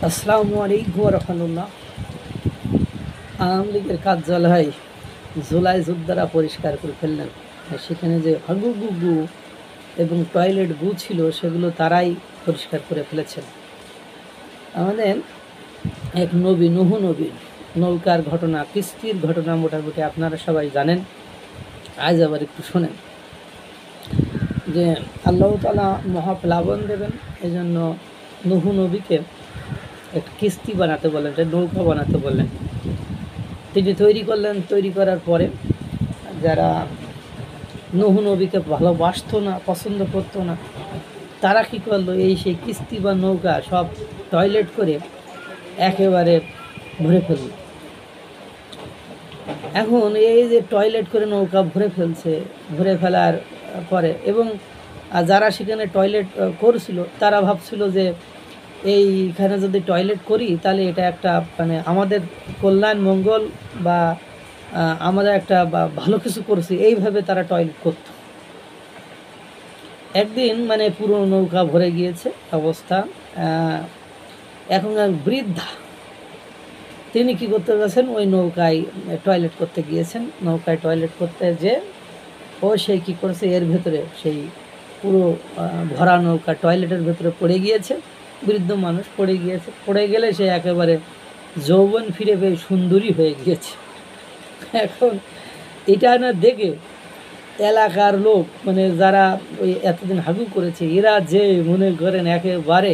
আসসালামু আলাইকুম রহমতুল্লাহ। আওয়ামী লীগের কার্যালয় জুলাই যোদ্ধারা পরিষ্কার করে ফেললেন। সেখানে যে হাগু গুগু এবং টয়লেট গু ছিল সেগুলো তারাই পরিষ্কার করে ফেলেছেন। আমাদের এক নবী নৌকার ঘটনা, কিস্তির ঘটনা মোটামুটি আপনারা সবাই জানেন। আজ আবার একটু শোনেন যে আল্লাহ তাআলা মহাপ্লাবন দেবেন, এই জন্য নবীকে একটা কিস্তি বানাতে বললেন, একটা নৌকা বানাতে বললেন। তিনি তৈরি করলেন। তৈরি করার পরে যারা নবীকে ভালোবাসতো না, পছন্দ করতো না, তারা কী করলো, এই সেই কিস্তি বা নৌকা সব টয়লেট করে একেবারে ভরে ফেলল। এখন এই যে টয়লেট করে নৌকা ভরে ফেলার পরে এবং যারা সেখানে টয়লেট করছিল তারা ভাবছিল যে এইখানে যদি টয়লেট করি তাহলে এটা একটা মানে আমাদের কল্যাণ মঙ্গল বা আমরা একটা ভালো কিছু করছি, এইভাবে তারা টয়লেট করত। একদিন মানে পুরো নৌকা ভরে গিয়েছে অবস্থা। এখন এক বৃদ্ধা, তিনি কি করতে গেছেন, ওই নৌকায় টয়লেট করতে গিয়েছেন। নৌকায় টয়লেট করতে যে ও সেই কী করেছে, এর ভেতরে সেই পুরো ভরা নৌকা টয়লেটের ভেতরে পড়ে গিয়েছে। বৃদ্ধ মানুষ পড়ে গিয়েছে। পড়ে গেলে সে একেবারে যৌবন ফিরে পেয়ে সুন্দরী হয়ে গিয়েছে। এখন এটা না দেখে এলাকার লোক মানে যারা ওই এতদিন হাগু করেছে এরা যে মনে করেন একেবারে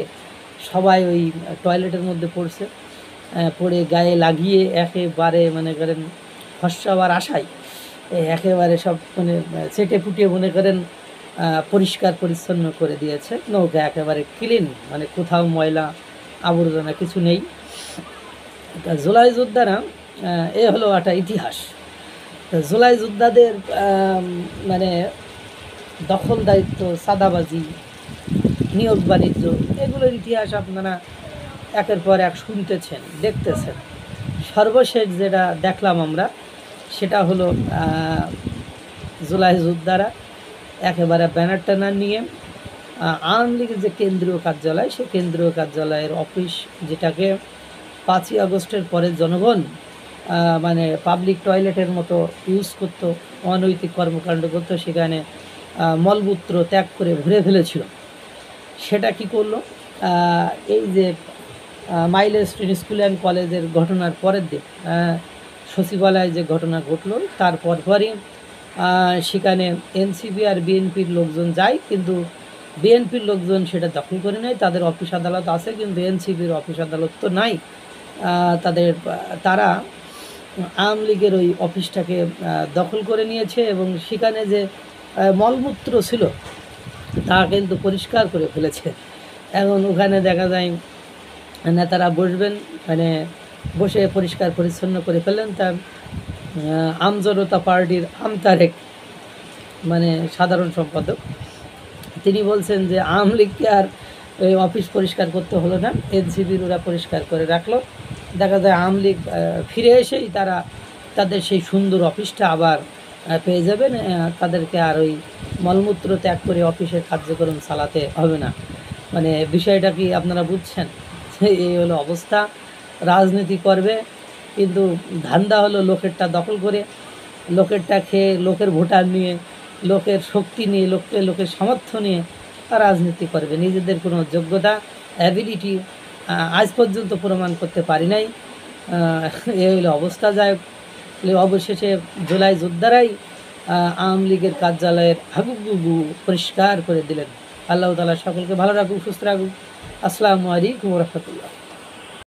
সবাই ওই টয়লেটের মধ্যে পড়ছে, পড়ে গায়ে লাগিয়ে একেবারে মনে করেন ফর্সাবার আশায় একেবারে সব মানে চেটে ফুটিয়ে মনে করেন পরিষ্কার পরিচ্ছন্ন করে দিয়েছে। নৌকা একেবারে ক্লিন, মানে কোথাও ময়লা আবর্জনা কিছু নেই। জুলাই যোদ্ধারা এ হলো একটা ইতিহাস। জুলাই যোদ্ধাদের মানে দখল দায়িত্ব, চাঁদাবাজি, নিয়োগ বাণিজ্য, এগুলোর ইতিহাস আপনারা একের পর এক শুনতেছেন, দেখতেছেন। সর্বশেষ যেটা দেখলাম আমরা সেটা হলো জুলাই যোদ্ধারা একেবারে ব্যানার টানার নিয়ে আওয়ামী লীগের যে কেন্দ্রীয় কার্যালয়, সেই কেন্দ্রীয় কার্যালয়ের অফিস, যেটাকে 5ই আগস্টের পরে জনগণ মানে পাবলিক টয়লেটের মতো ইউজ করতো, অনৈতিক কর্মকাণ্ড করতো, সেখানে মলমূত্র ত্যাগ করে ভরে ফেলেছিল। সেটা কি করলো, এই যে মাইলস্টোন স্কুল অ্যান্ড কলেজের ঘটনার পরের দিন সচিবালয়ে যে ঘটনা ঘটলো তার পরপরই সেখানে এনসিপি আর বিএনপির লোকজন যায়, কিন্তু বিএনপির লোকজন সেটা দখল করে নেয়। তাদের অফিস আদালত আছে, কিন্তু এনসিপির অফিস আদালত তো নাই। তারা আওয়ামী লীগের ওই অফিসটাকে দখল করে নিয়েছে এবং সেখানে যে মলমূত্র ছিল তা কিন্তু পরিষ্কার করে ফেলেছে। এখন ওখানে দেখা যায় নেতারা বসবেন, মানে বসে পরিষ্কার পরিচ্ছন্ন করে ফেলেন। তার আমজনতা পার্টির আমতারেক মানে সাধারণ সম্পাদক, তিনি বলছেন যে আওয়ামী লীগকে আর ওই অফিস পরিষ্কার করতে হলো না, এনসিপির ওরা পরিষ্কার করে রাখলো। দেখা যায় আওয়ামী লীগ ফিরে এসেই তারা তাদের সেই সুন্দর অফিসটা আবার পেয়ে যাবেন। তাদেরকে আর ওই মলমূত্র ত্যাগ করে অফিসের কার্যক্রম চালাতে হবে না। মানে বিষয়টা কি আপনারা বুঝছেন? এই হলো অবস্থা। রাজনীতি করবে, কিন্তু ধান্দা হলো লোকেরটা দখল করে, লোকেরটা খেয়ে, লোকের ভোটার নিয়ে, লোকের শক্তি নিয়ে, লোকের সামর্থ্য নিয়ে রাজনীতি করবে। নিজেদের কোনো যোগ্যতা, অ্যাবিলিটি আজ পর্যন্ত প্রমাণ করতে পারি নাই। এই হলো অবস্থা। যায় অবশেষে জুলাই যোদ্ধারাই আওয়ামী লীগের কার্যালয়ের হাগুগুগু পরিষ্কার করে দিলেন। আল্লাহ তাআলা সকলকে ভালো রাখুক, সুস্থ রাখুক। আসসালামু আলাইকুম ওয়া রাহমাতুল্লাহ।